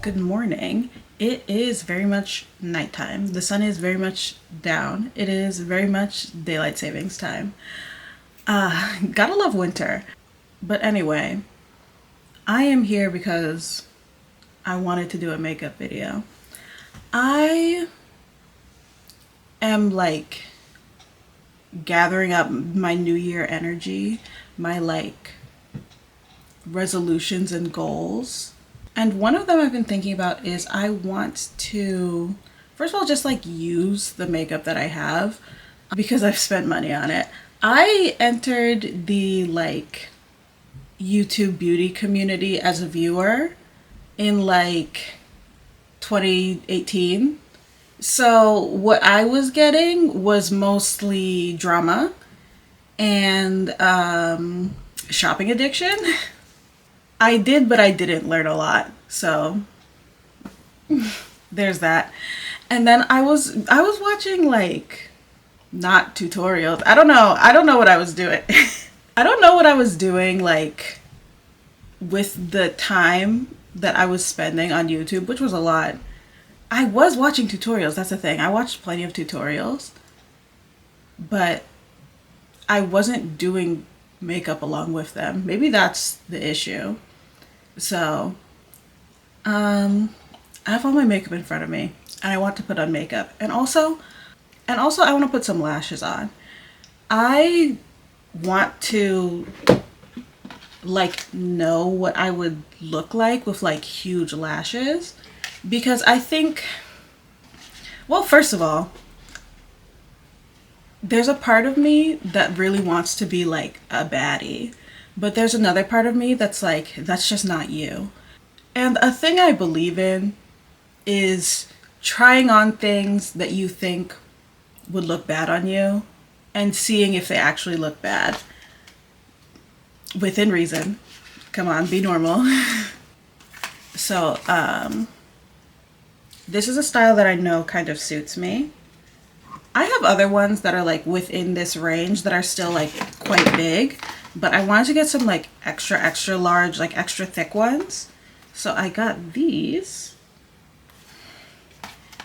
good morning. It is very much nighttime. The sun is very much down. It is very much daylight savings time. Gotta love winter. But anyway, I am here because I wanted to do a makeup video. I am like gathering up my New Year energy, my resolutions and goals. And one of them I've been thinking about is I want to, first of all, just use the makeup that I have because I've spent money on it. I entered the YouTube beauty community as a viewer in 2018. So what I was getting was mostly drama and shopping addiction. I did, but I didn't learn a lot. So there's that. And then I was watching not tutorials. I don't know what I was doing. I don't know what I was doing with the time that I was spending on YouTube, which was a lot. I was watching tutorials, that's the thing. I watched plenty of tutorials, but I wasn't doing makeup along with them. Maybe that's the issue. So, I have all my makeup in front of me and I want to put on makeup. And also I want to put some lashes on. I want to know what I would look like with huge lashes, because I think, well, first of all, there's a part of me that really wants to be a baddie, but there's another part of me that's that's just not you. And a thing I believe in is trying on things that you think would look bad on you and seeing if they actually look bad. Within reason. Come on, be normal. So, this is a style that I know kind of suits me. I have other ones that are within this range that are still quite big, but I wanted to get some extra large, extra thick ones. So I got these.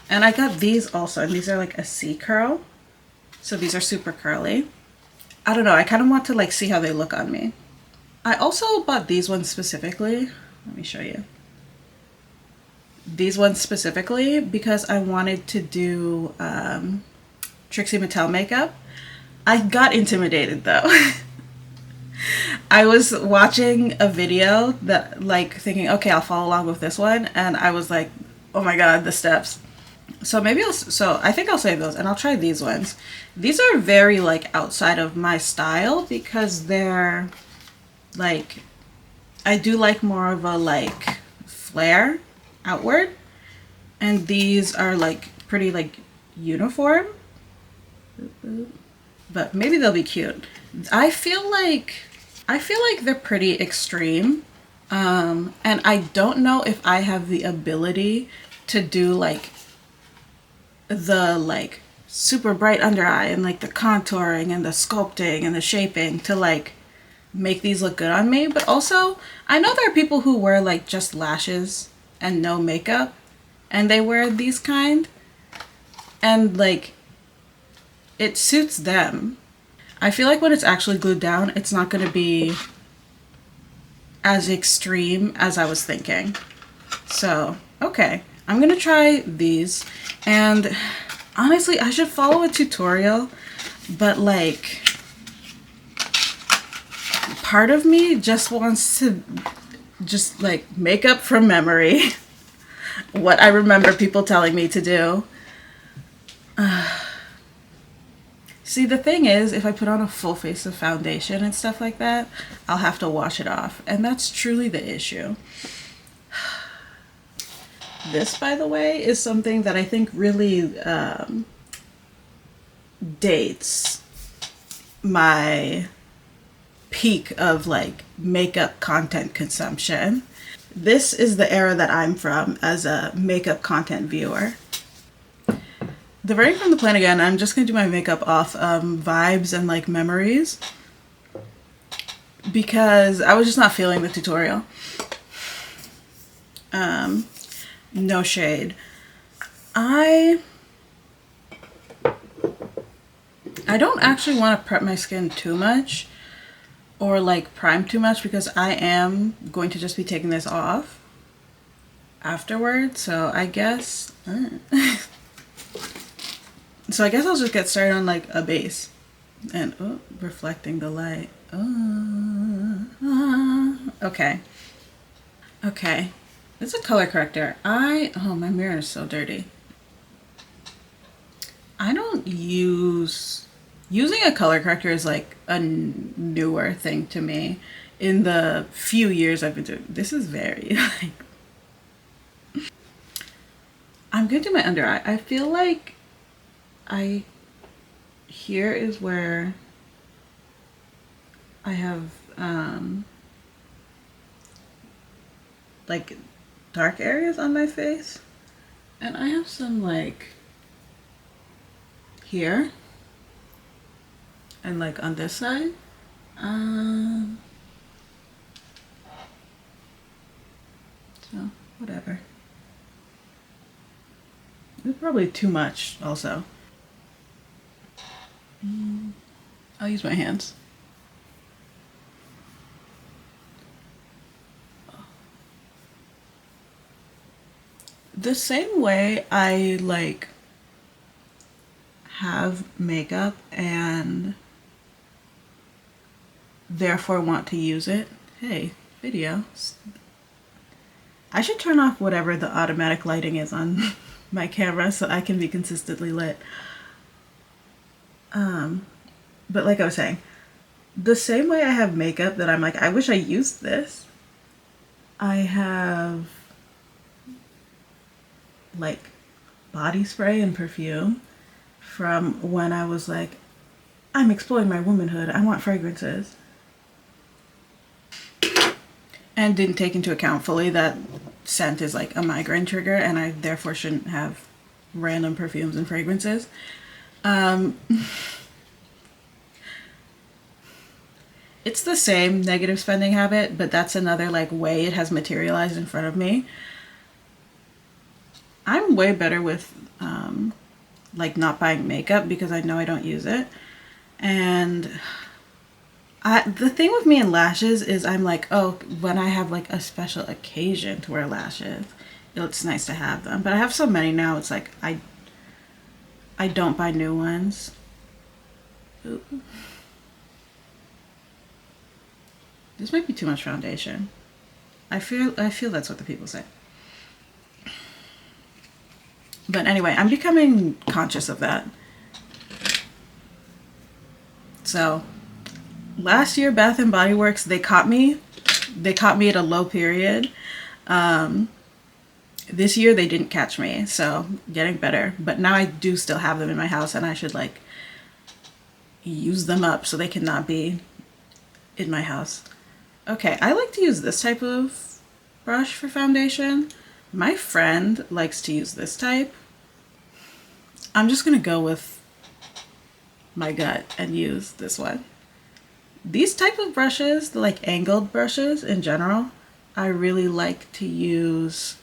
And I got these also, and these are a C curl. So these are super curly. I don't know, I kind of want to see how they look on me. I also bought these ones specifically. Let me show you. These ones specifically because I wanted to do Trixie Mattel makeup. I got intimidated though. I was watching a video that thinking, okay, I'll follow along with this one, and I was like, oh my god, the steps. So I think I'll save those and I'll try these ones. These are very outside of my style because they're I do more of a flare outward, and these are pretty uniform, but maybe they'll be cute. I feel like they're pretty extreme, and I don't know if I have the ability to do the super bright under eye and the contouring and the sculpting and the shaping to make these look good on me. But also I know there are people who wear just lashes and no makeup and they wear these kind, and it suits them. I feel when it's actually glued down, it's not going to be as extreme as I was thinking. So okay, I'm gonna try these, and honestly I should follow a tutorial, but part of me just wants to just make up from memory what I remember people telling me to do. See, the thing is, if I put on a full face of foundation and stuff like that, I'll have to wash it off, and that's truly the issue. This, by the way, is something that I think really dates my peak of makeup content consumption. This is the era that I'm from as a makeup content viewer. The very from the plan again, I'm just gonna do my makeup off vibes and memories, because I was just not feeling the tutorial. No shade. I don't actually want to prep my skin too much or like prime too much because I am going to just be taking this off afterwards. So I guess so I guess I'll just get started on like a base and reflecting the light. Okay. Okay. It's a color corrector. Oh, my mirror is so dirty. I don't using a color corrector is like a newer thing to me in the few years I've been doing. This is very like, I'm gonna do my under eye. I feel like here is where I have like dark areas on my face, and I have some like here and like on this side. So whatever. It's probably too much also. I'll use my hands. The same way I like have makeup and therefore want to use it. Hey, video. I should turn off whatever the automatic lighting is on my camera so I can be consistently lit. But like I was saying, the same way I have makeup that I'm like, I wish I used this, I have like body spray and perfume from when I was like, I'm exploring my womanhood, I want fragrances. And didn't take into account fully that scent is like a migraine trigger and I therefore shouldn't have random perfumes and fragrances. It's the same negative spending habit, but that's another like way it has materialized in front of me. I'm way better with like not buying makeup because I know I don't use it. And the thing with me and lashes is I'm like, oh, when I have like a special occasion to wear lashes, it's nice to have them. But I have so many now, it's like I don't buy new ones. Ooh. This might be too much foundation. I feel that's what the people say. But anyway, I'm becoming conscious of that. So, last year Bath and Body Works, they caught me at a low period. This year they didn't catch me, so getting better. But now I do still have them in my house and I should like use them up so they cannot be in my house. Okay, I like to use this type of brush for foundation. My friend likes to use this type. I'm just gonna go with my gut and use this one. These type of brushes, the like angled brushes in general, I really like to use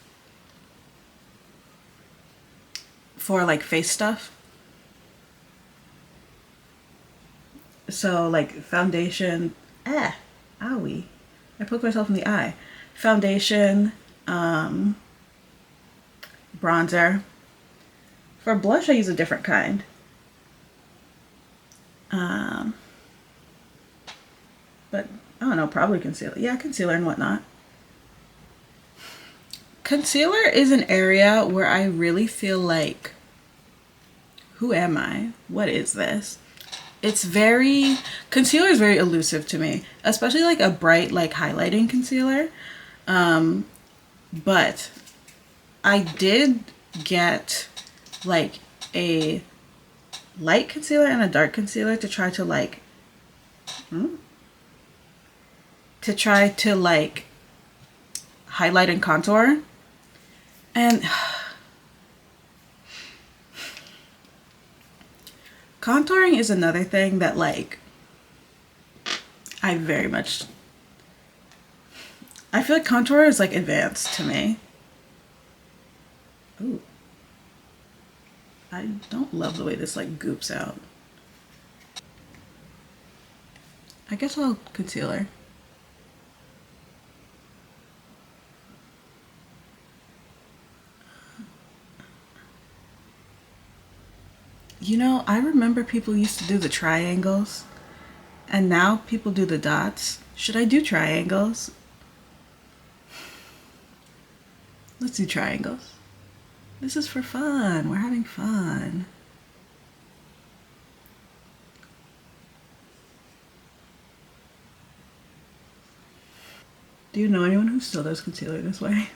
for like face stuff. So like foundation, owie, I poked myself in the eye. Foundation, bronzer. For blush, I use a different kind. But I don't know, probably concealer. Yeah, concealer and whatnot. Concealer is an area where I really feel like, who am I? What is this? Concealer is very elusive to me, especially like a bright, like highlighting concealer. But I did get like a light concealer and a dark concealer to try to like, highlight and contour. And contouring is another thing that like I feel like contour is like advanced to me. Ooh. I don't love the way this like goops out. I guess I'll concealer. You know, I remember people used to do the triangles, and now people do the dots. Should I do triangles? Let's do triangles. This is for fun. We're having fun. Do you know anyone who still does concealer this way?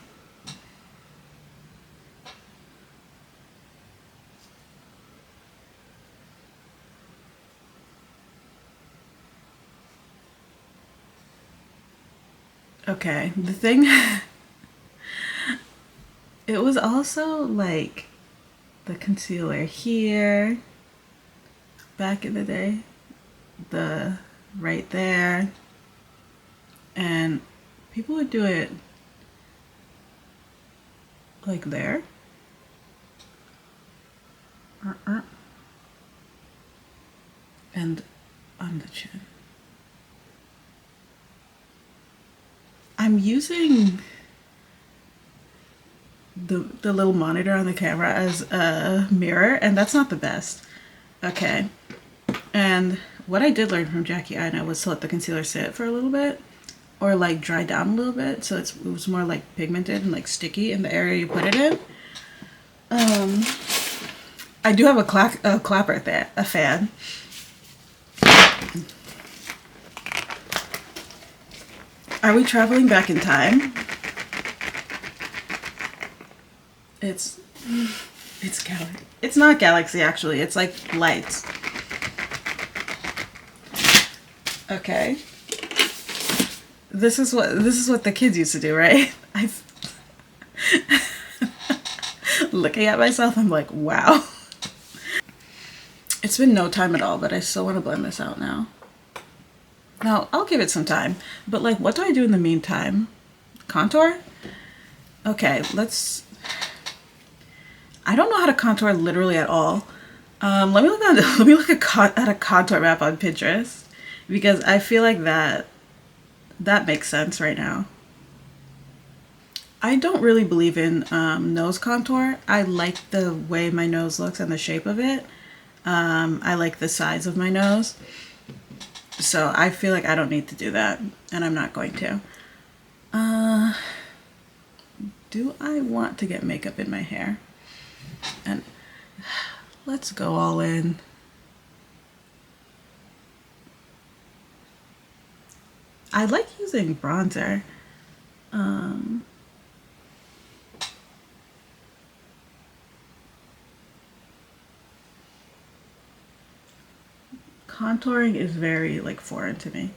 Okay, the thing, it was also like the concealer here back in the day, the right there, and people would do it like there. And on the chin. I'm using the little monitor on the camera as a mirror, and that's not the best. Okay. And what I did learn from Jackie Aina was to let the concealer sit for a little bit, or like dry down a little bit, so it was more like pigmented and like sticky in the area you put it in. I do have a clapper there, a fan. Are we traveling back in time? It's galaxy. It's not galaxy actually. It's like lights. Okay. This is what the kids used to do, right? I've looking at myself, I'm like, wow. It's been no time at all, but I still want to blend this out now. Now, I'll give it some time, but like, what do I do in the meantime? Contour? Okay, let's... I don't know how to contour literally at all. Let me look at a contour map on Pinterest, because I feel like that makes sense right now. I don't really believe in nose contour. I like the way my nose looks and the shape of it. I like the size of my nose. So I feel like I don't need to do that, and I'm not going to. Do I want to get makeup in my hair? And let's go all in. I like using bronzer. Contouring is very like foreign to me.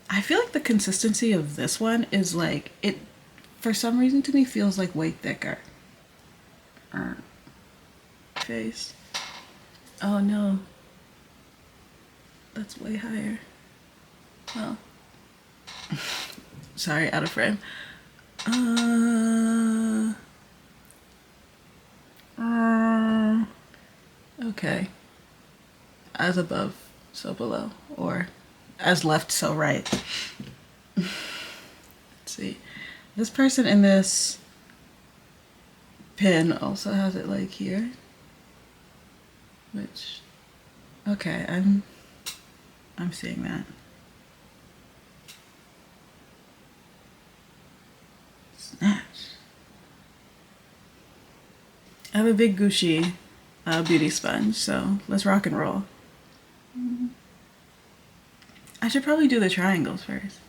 I feel like the consistency of this one is like, it for some reason to me feels like way thicker. Face. Oh no. That's way higher. Well. Sorry, out of frame. Okay. As above, so below. Or as left, so right. Let's see. This person in this pin also has it like here. Which, okay, I'm seeing that. Snatch. I have a big Gucci beauty sponge, so let's rock and roll. I should probably do the triangles first.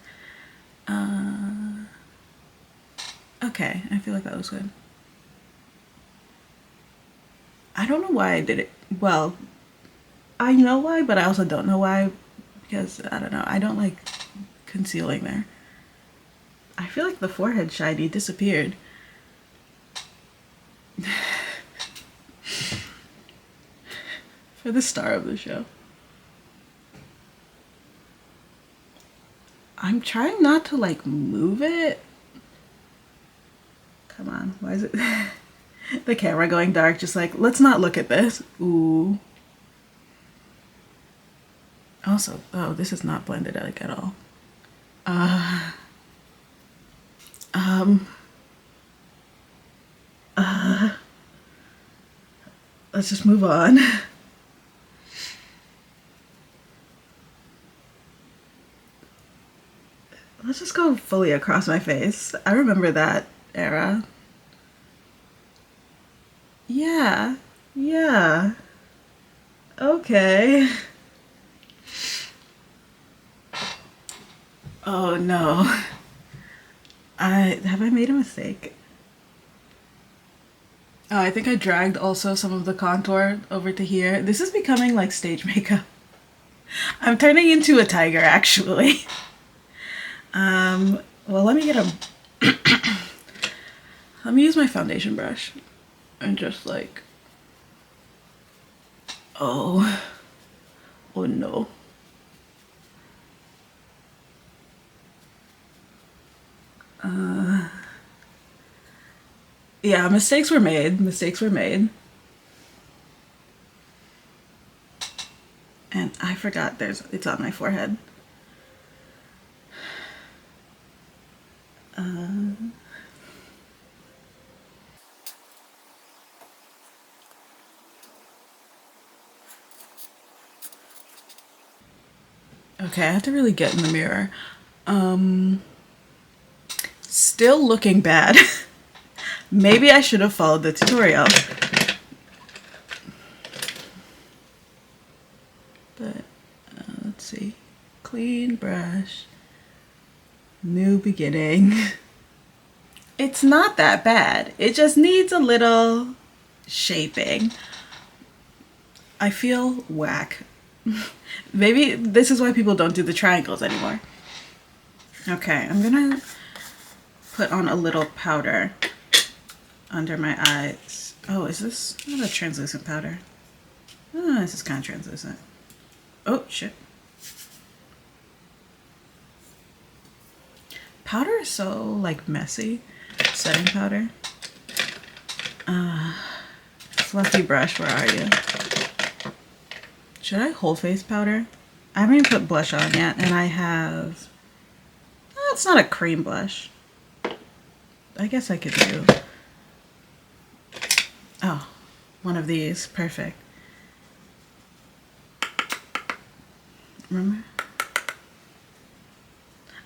Okay, I feel like that looks good. I don't know why I did it. Well, I know why, but I also don't know why, because I don't know. I don't like concealing there. I feel like the forehead shiny disappeared. For the star of the show. I'm trying not to like move it. Come on, why is it the camera going dark? Just like, let's not look at this. Ooh. Also, oh, this is not blended like at all. Uh, um, let's just move on. Let's just go fully across my face. I remember that era. Yeah, yeah. Okay. Oh no. Have I made a mistake? Oh, I think I dragged also some of the contour over to here. This is becoming like stage makeup. I'm turning into a tiger actually. Well, let me get a let me use my foundation brush and just like, oh no. Yeah, mistakes were made. Mistakes were made. And I forgot it's on my forehead. Okay, I have to really get in the mirror. Still looking bad. Maybe I should have followed the tutorial. But let's see. Clean brush. New beginning. It's not that bad. It just needs a little shaping. I feel whack. Maybe this is why people don't do the triangles anymore. Okay, I'm gonna put on a little powder under my eyes. Oh, is this not a translucent powder? Oh, this is kind of translucent. Oh, shit. Powder is so, like, messy. Setting powder. Fluffy brush, where are you? Should I whole face powder? I haven't even put blush on yet, and I have... Oh, it's not a cream blush. I guess I could do... Oh, one of these. Perfect. Remember?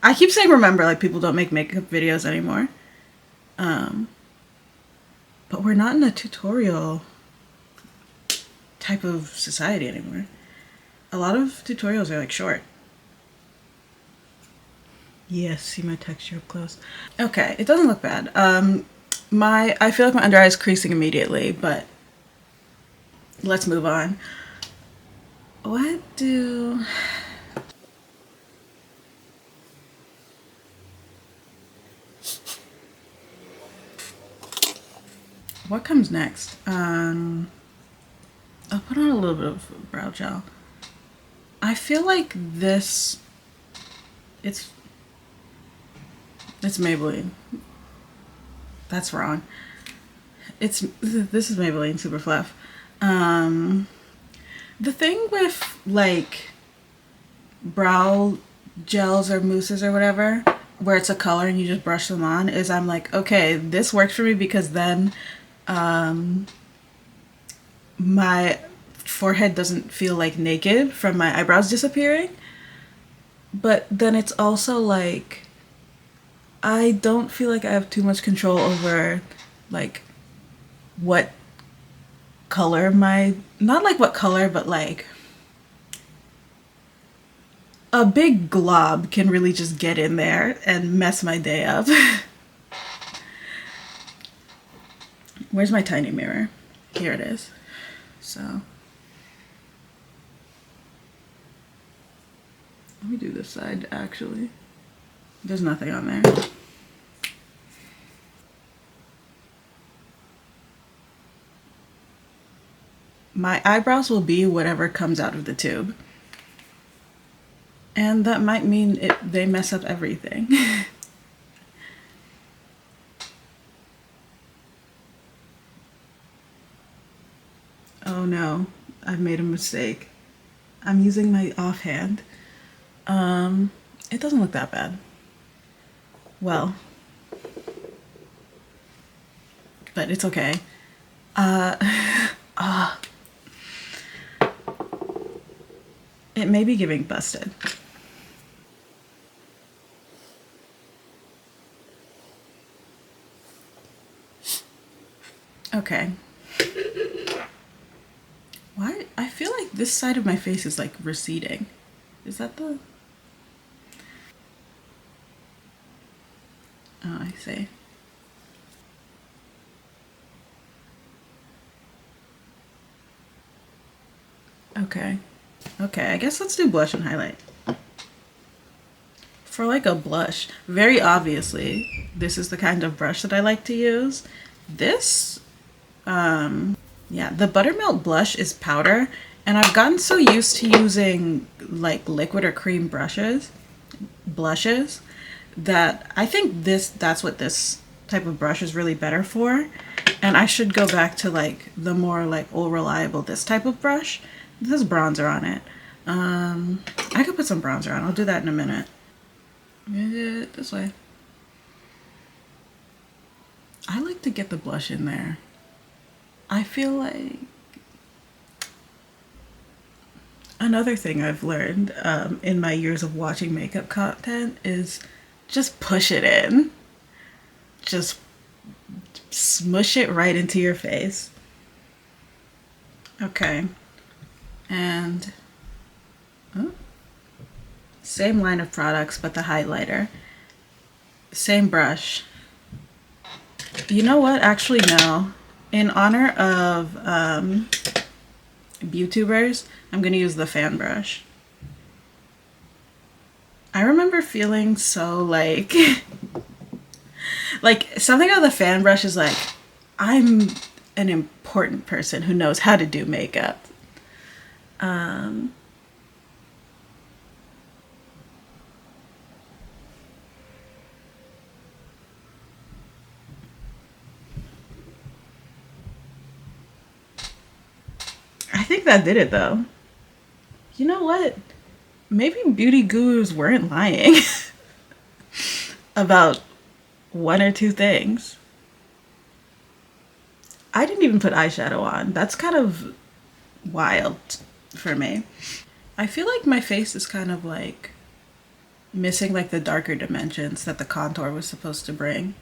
I keep saying remember, like people don't make makeup videos anymore. But we're not in a tutorial type of society anymore. A lot of tutorials are like short. Yes, see my texture up close. Okay, it doesn't look bad. I feel like my under eye is creasing immediately, but let's move on. What comes next? I'll put on a little bit of brow gel. I feel like it's Maybelline. That's wrong. This is Maybelline Super Fluff. The thing with like brow gels or mousses or whatever, where it's a color and you just brush them on, is I'm like, okay, this works for me because then my forehead doesn't feel like naked from my eyebrows disappearing. But then it's also like I don't feel like I have too much control over like what color not like what color, but like a big glob can really just get in there and mess my day up. Where's my tiny mirror? Here it is. So let me do this side actually. There's nothing on there. My eyebrows will be whatever comes out of the tube. And that might mean they mess up everything. Oh no, I've made a mistake. I'm using my offhand. It doesn't look that bad. Well, but it's okay. It may be giving busted. Okay. Why? I feel like this side of my face is like receding. Is that the... Oh, I see. Okay. Okay, I guess let's do blush and highlight. For like a blush, very obviously, this is the kind of brush that I like to use. This, yeah, the Buttermilk blush is powder, and I've gotten so used to using like liquid or cream blushes, that I think that's what this type of brush is really better for. And I should go back to like the more like old reliable, this type of brush. This has bronzer on it. I could put some bronzer on. I'll do that in a minute. This way. I like to get the blush in there. I feel like another thing I've learned in my years of watching makeup content is just push it in. Just smush it right into your face. Okay. And same line of products, but the highlighter. Same brush. You know what? Actually, no. In honor of YouTubers, I'm going to use the fan brush. I remember feeling so like... like, something about the fan brush is like, I'm an important person who knows how to do makeup. I think that did it though. You know what? Maybe beauty gurus weren't lying about one or two things. I didn't even put eyeshadow on. That's kind of wild for me. I feel like my face is kind of like missing like the darker dimensions that the contour was supposed to bring.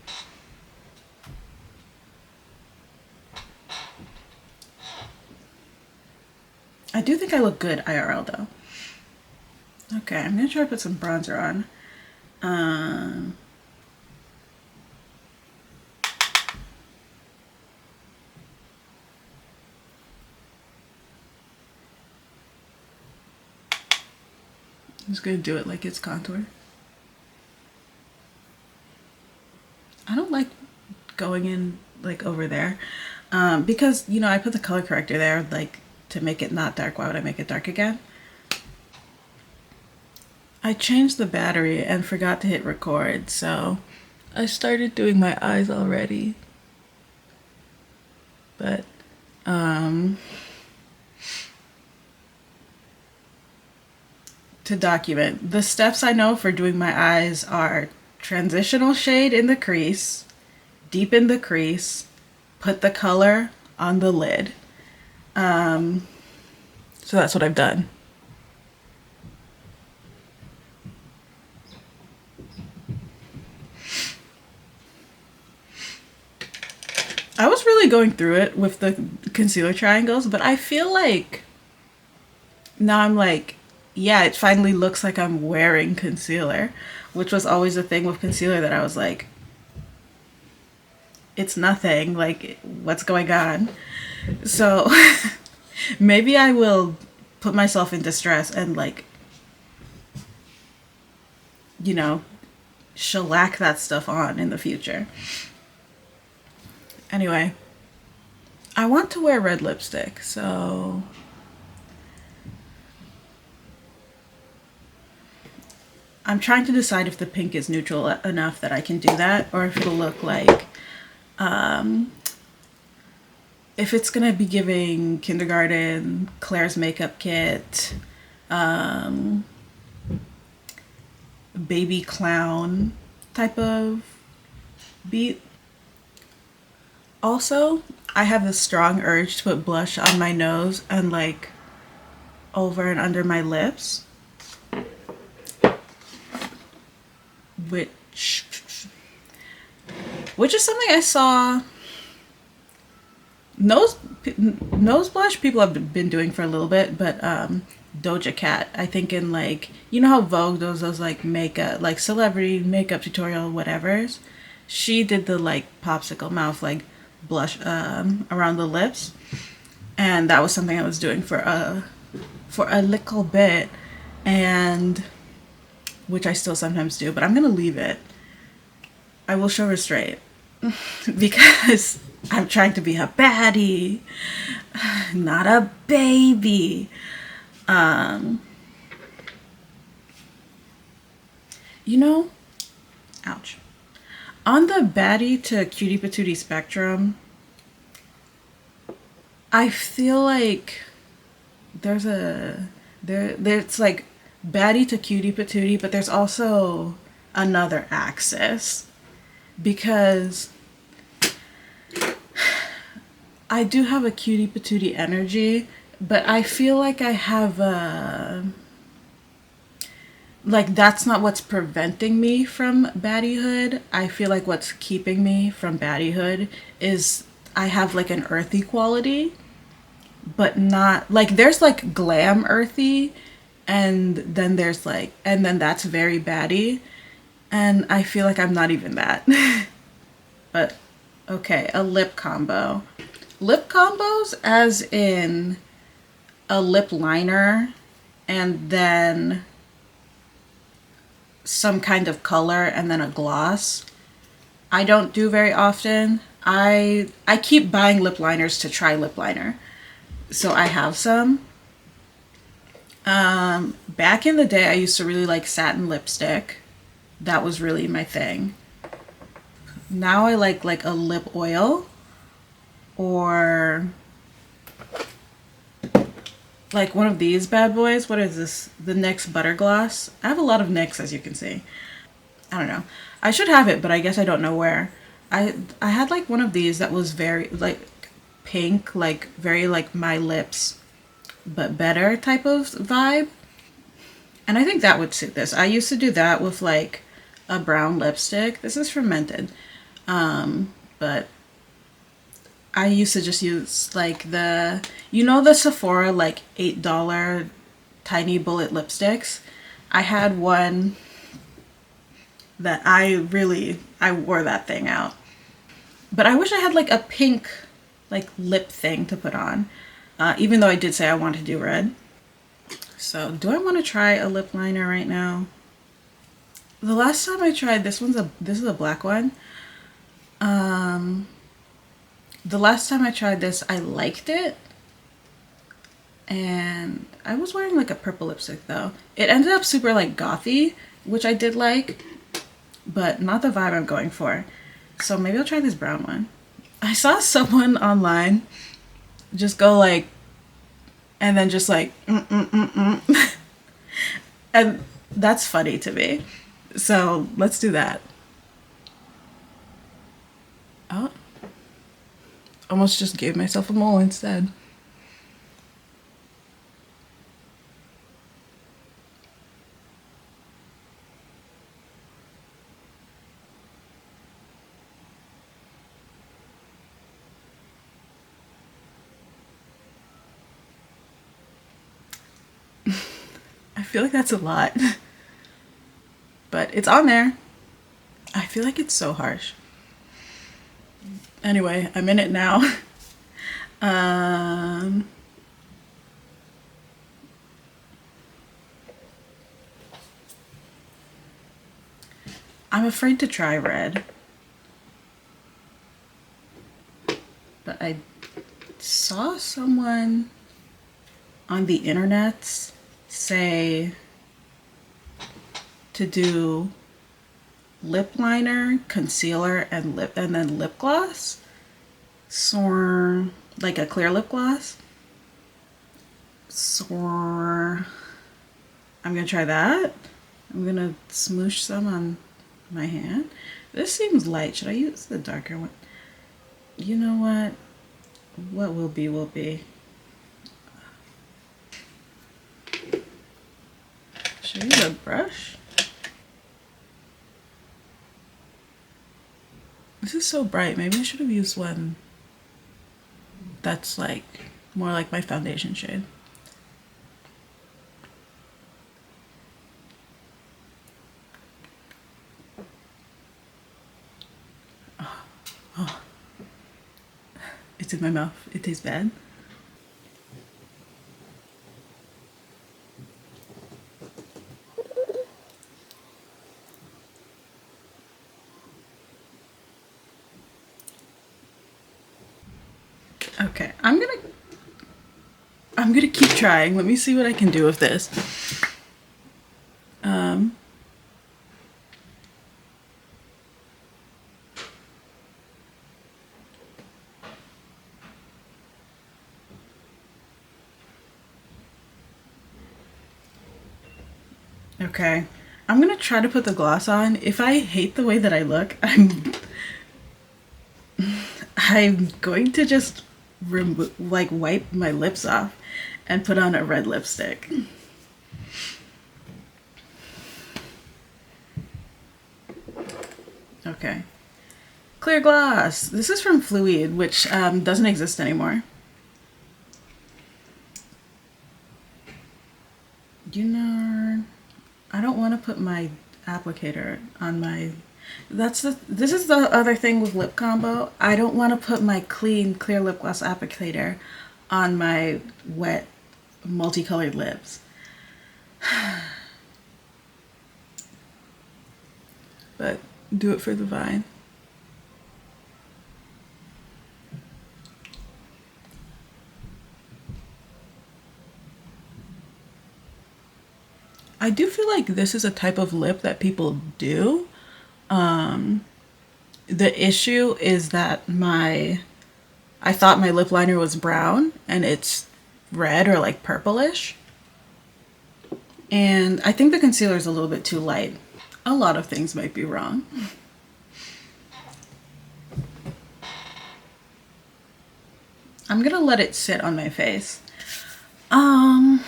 I do think I look good IRL though. Okay, I'm gonna try to put some bronzer on. I'm just gonna do it like it's contour. I don't like going in like over there because, you know, I put the color corrector there like to make it not dark. Why would I make it dark again? I changed the battery and forgot to hit record, so I started doing my eyes already. But to document, the steps I know for doing my eyes are transitional shade in the crease, deepen the crease, put the color on the lid. So that's what I've done. I was really going through it with the concealer triangles, but I feel like now I'm like, yeah, it finally looks like I'm wearing concealer, which was always a thing with concealer that I was like, it's nothing, like, what's going on? So maybe I will put myself in distress and like, you know, shellac that stuff on in the future. Anyway, I want to wear red lipstick, so I'm trying to decide if the pink is neutral enough that I can do that, or if it'll look like, if it's gonna be giving kindergarten, Claire's makeup kit, baby clown type of beat. Also, I have this strong urge to put blush on my nose and like over and under my lips, which is something I saw. Nose blush people have been doing for a little bit, but Doja Cat, I think in like, you know how Vogue does those like makeup, like celebrity makeup tutorial whatevers, she did the like popsicle mouth like blush around the lips, and that was something I was doing for a little bit, and which I still sometimes do, but I'm gonna leave it. I will show restraint because I'm trying to be a baddie, not a baby. You know, ouch. On the baddie to cutie patootie spectrum, I feel like there's like baddie to cutie patootie, but there's also another axis, because I do have a cutie patootie energy, but I feel like I have a, like, that's not what's preventing me from baddiehood. I feel like what's keeping me from baddiehood is I have like an earthy quality, but not like, there's like glam earthy, and then there's like, and then that's very baddie, and I feel like I'm not even that. But okay, a lip combo. Lip combos as in a lip liner and then some kind of color and then a gloss, I don't do very often. I keep buying lip liners to try lip liner, so I have some. Back in the day, I used to really like satin lipstick. That was really my thing. Now I like a lip oil, or like one of these bad boys. What is this? The NYX Butter Gloss. I have a lot of NYX, as you can see. I don't know. I should have it, but I guess I don't know where. I had like one of these that was very like pink, like very like my lips, but better type of vibe. And I think that would suit this. I used to do that with like a brown lipstick. This is fermented. But I used to just use like the, you know, the Sephora like $8 tiny bullet lipsticks. I had one that I wore that thing out. But I wish I had like a pink like lip thing to put on, even though I did say I wanted to do red. So do I want to try a lip liner right now? The last time I tried, this is a black one. The last time I tried this, I liked it, and I was wearing like a purple lipstick though. It ended up super like gothy, which I did like, but not the vibe I'm going for. So maybe I'll try this brown one. I saw someone online just go like, and then just like, and that's funny to me. So let's do that. Oh, almost just gave myself a mole instead. I feel like that's a lot, but it's on there. I feel like it's so harsh. Anyway, I'm in it now. I'm afraid to try red, but I saw someone on the internet say to do lip liner, concealer, and then lip gloss. So like a clear lip gloss. So I'm gonna try that. I'm gonna smoosh some on my hand. This seems light. Should I use the darker one? You know what? What will be will be. Should I use a brush? This is so bright. Maybe I should have used one that's like more like my foundation shade. Oh. It's in my mouth. It tastes bad. Okay, I'm gonna keep trying. Let me see what I can do with this. Okay, I'm gonna try to put the gloss on. If I hate the way that I look, I'm going to just wipe my lips off and put on a red lipstick. Okay. Clear gloss. This is from Fluid, which doesn't exist anymore. You know, I don't want to put my applicator on my... This is the other thing with lip combo. I don't want to put my clear lip gloss applicator on my wet, multicolored lips. But do it for the vine. I do feel like this is a type of lip that people do. The issue is that I thought my lip liner was brown and it's red or like purplish. And I think the concealer is a little bit too light. A lot of things might be wrong. I'm gonna let it sit on my face. I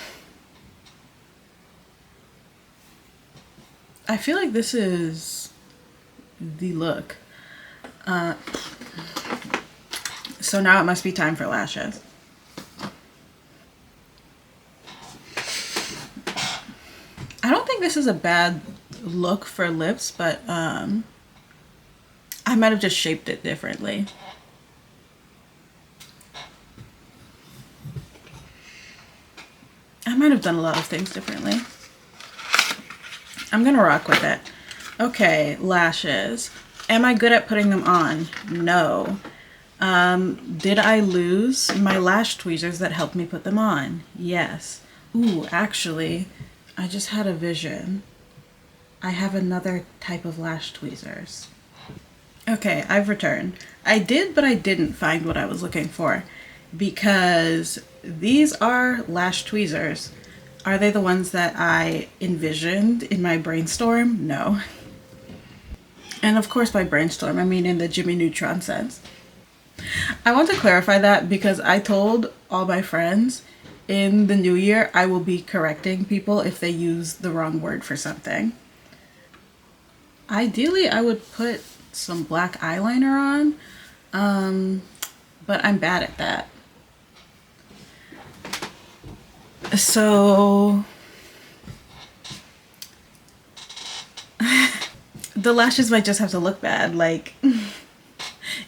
feel like this is the look. So now it must be time for lashes. I don't think this is a bad look for lips, but I might have just shaped it differently. I might have done a lot of things differently. I'm gonna rock with it. Okay, lashes. Am I good at putting them on? No. Did I lose my lash tweezers that helped me put them on? Yes. Ooh, actually, I just had a vision. I have another type of lash tweezers. Okay, I've returned. I did, but I didn't find what I was looking for because these are lash tweezers. Are they the ones that I envisioned in my brainstorm? No. And of course by brainstorm, I mean in the Jimmy Neutron sense. I want to clarify that because I told all my friends in the new year I will be correcting people if they use the wrong word for something. Ideally, I would put some black eyeliner on, but I'm bad at that. So the lashes might just have to look bad. Like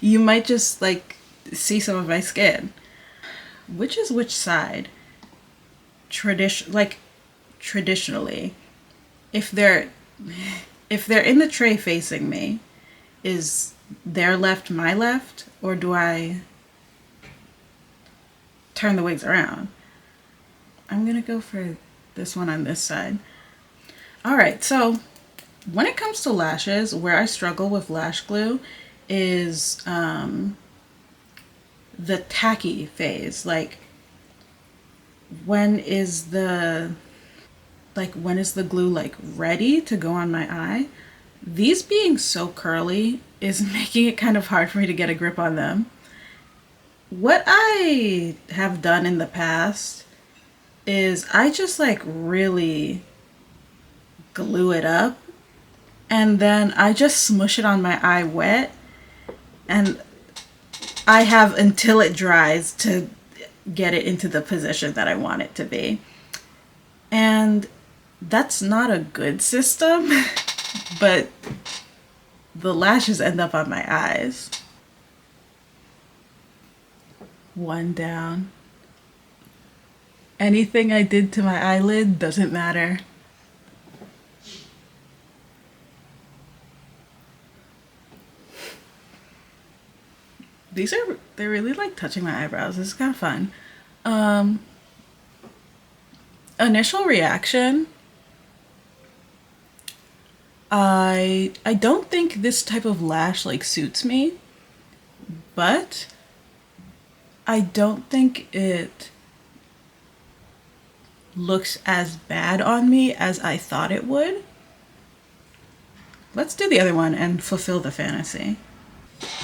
you might just like see some of my skin. Which is which side? Traditionally, if they're in the tray facing me, is their left my left, or do I turn the wigs around? I'm gonna go for this one on this side. All right, so When it comes to lashes, where I struggle with lash glue is the tacky phase. When is the when is the glue like ready to go on my eye? These being so curly is making it kind of hard for me to get a grip on them. What I have done in the past is I just like really glue it up and then I just smush it on my eye wet and I have until it dries to get it into the position that I want it to be. And that's not a good system, but the lashes end up on my eyes. One down. Anything I did to my eyelid doesn't matter. They're really like touching my eyebrows. This is kind of fun. Um, Initial reaction, I don't think this type of lash like suits me, but I don't think it looks as bad on me as I thought it would. Let's do the other one and fulfill the fantasy.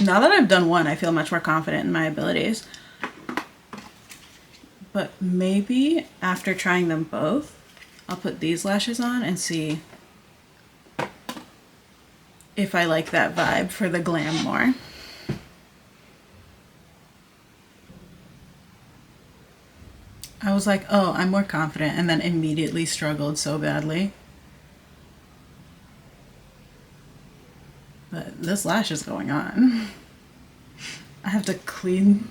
Now that I've done one, I feel much more confident in my abilities. But maybe after trying them both, I'll put these lashes on and see if I like that vibe for the glam more. I was like, oh, I'm more confident, and then immediately struggled so badly. But this lash is going on. I have to clean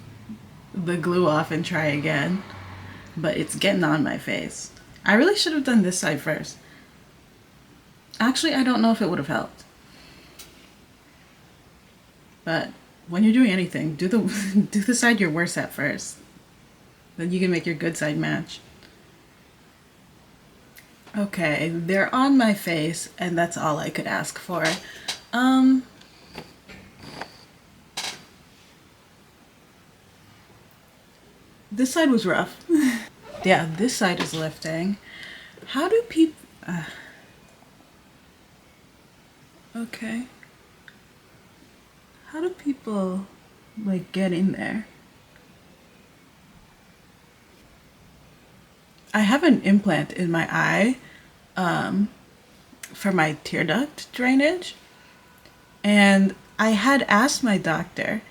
the glue off and try again, but it's getting on my face. I really should have done this side first. Actually, I don't know if it would have helped. But when you're doing anything, do the side you're worse at first. Then you can make your good side match. Okay, they're on my face, and that's all I could ask for. This side was rough. Yeah, this side is lifting. How do people... okay. How do people, like, get in there? I have an implant in my eye for my tear duct drainage. And I had asked my doctor,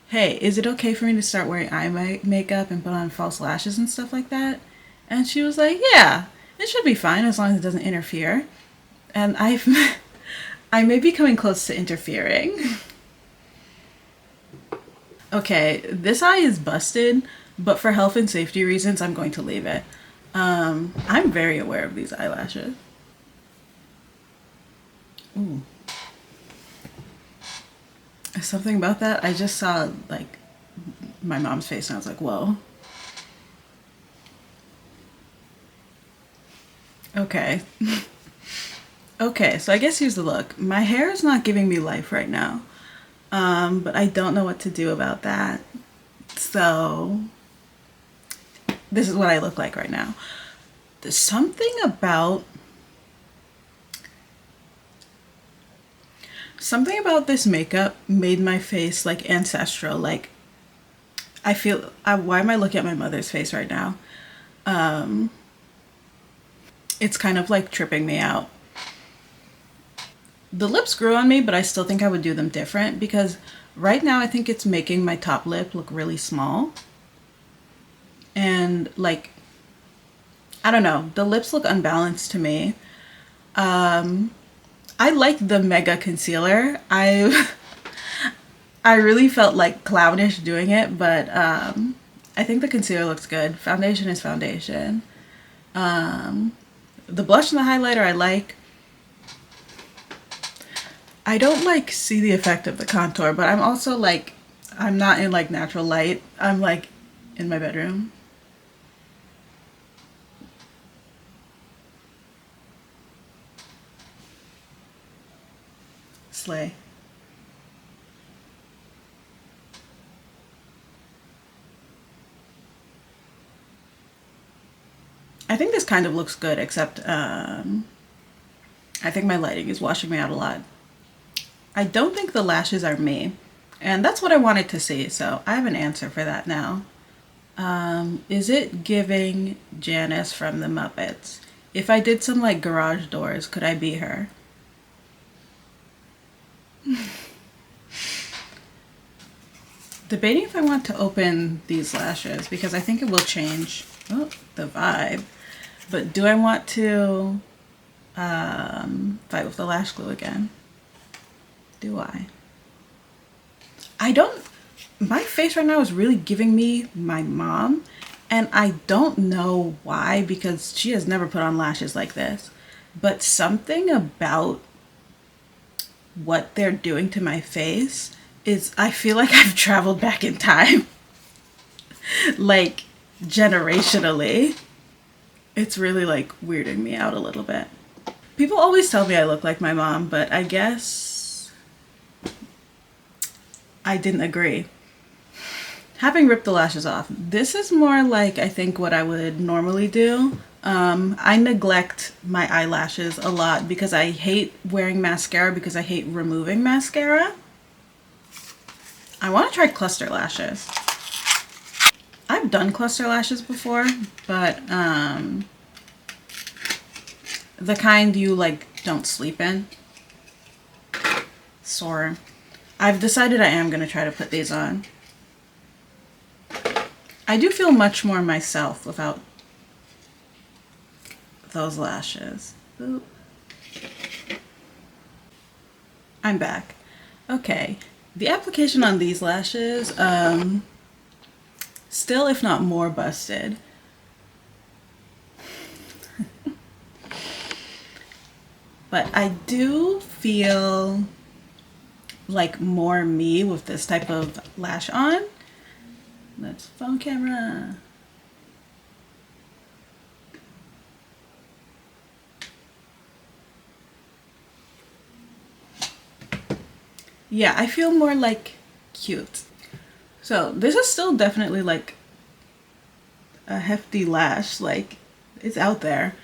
hey, is it okay for me to start wearing eye makeup and put on false lashes and stuff like that? And she was like, yeah, it should be fine as long as it doesn't interfere. And I may be coming close to interfering. Okay, this eye is busted, but for health and safety reasons, I'm going to leave it. I'm very aware of these eyelashes. Ooh. Something about that, I just saw like my mom's face and I was like, whoa. Okay. Okay, so I guess here's the look. My hair is not giving me life right now. But I don't know what to do about that. So this is what I look like right now. There's something about this makeup made my face like ancestral. Like I feel, why am I looking at my mother's face right now? It's kind of like tripping me out. The lips grew on me, but I still think I would do them different because right now I think it's making my top lip look really small. And like, I don't know, the lips look unbalanced to me. I like the Mega Concealer. I really felt like clownish doing it, but I think the concealer looks good. Foundation is foundation. The blush and the highlighter I like. I don't like see the effect of the contour, but I'm also like, I'm not in like natural light. I'm like in my bedroom. Slay. I think this kind of looks good, except I think my lighting is washing me out a lot. I don't think the lashes are me, and that's what I wanted to see, so I have an answer for that now. Is it giving Janice from the Muppets? If I did some like garage doors, could I be her? Debating if I want to open these lashes because I think it will change the vibe. But do I want to fight with the lash glue again? Do I? I don't. My face right now is really giving me my mom, and I don't know why because she has never put on lashes like this. But something about what they're doing to my face is I feel like I've traveled back in time. Like generationally. It's really like weirding me out a little bit. People always tell me I look like my mom, but I guess I didn't agree. Having ripped the lashes off, this is more like I think what I would normally do. I neglect my eyelashes a lot because I hate wearing mascara because I hate removing mascara. I want to try cluster lashes. I've done cluster lashes before, but the kind you like don't sleep in. Sore. I've decided I am going to try to put these on. I do feel much more myself without those lashes. Ooh. I'm back. Okay, the application on these lashes, still if not more busted. But I do feel like more me with this type of lash on. Let's phone camera. Yeah, I feel more like cute. So this is still definitely like a hefty lash, like it's out there.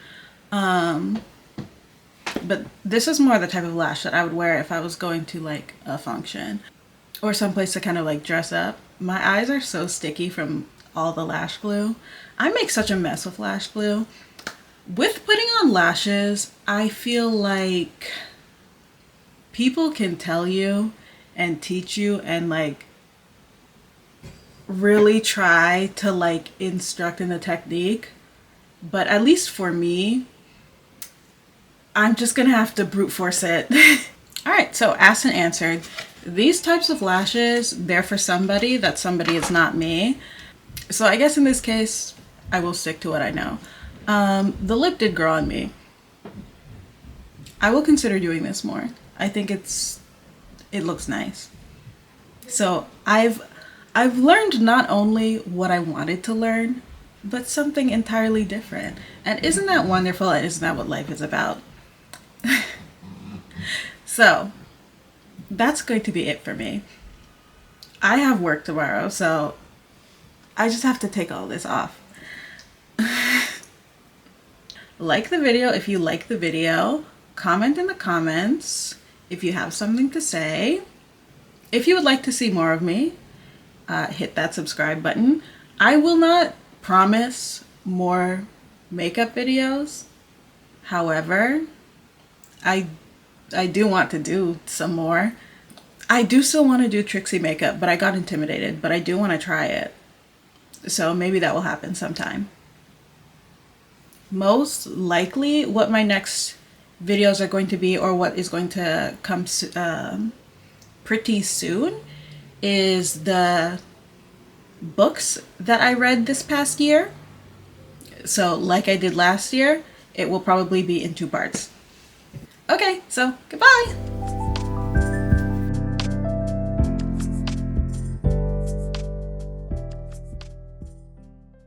But this is more the type of lash that I would wear if I was going to like a function or someplace to kind of like dress up. My eyes are so sticky from all the lash glue. I make such a mess with lash glue. With putting on lashes, I feel like people can tell you and teach you and like really try to like instruct in the technique. But at least for me, I'm just gonna have to brute force it. All right, so asked and answered. These types of lashes, they're for somebody. That somebody is not me. So I guess in this case, I will stick to what I know. The lip did grow on me. I will consider doing this more. I think it looks nice. So I've learned not only what I wanted to learn, but something entirely different. And isn't that wonderful? And isn't that what life is about? So that's going to be it for me. I have work tomorrow, so I just have to take all this off. Like the video if you like the video. Comment in the comments if you have something to say. If you would like to see more of me, hit that subscribe button. I will not promise more makeup videos. However, I do want to do some more. I do still want to do Trixie makeup, but I got intimidated, but I do want to try it. So maybe that will happen sometime. Most likely what my next videos are going to be, or what is going to come pretty soon, is the books that I read this past year. So like I did last year, it will probably be in 2 parts. Okay, so goodbye!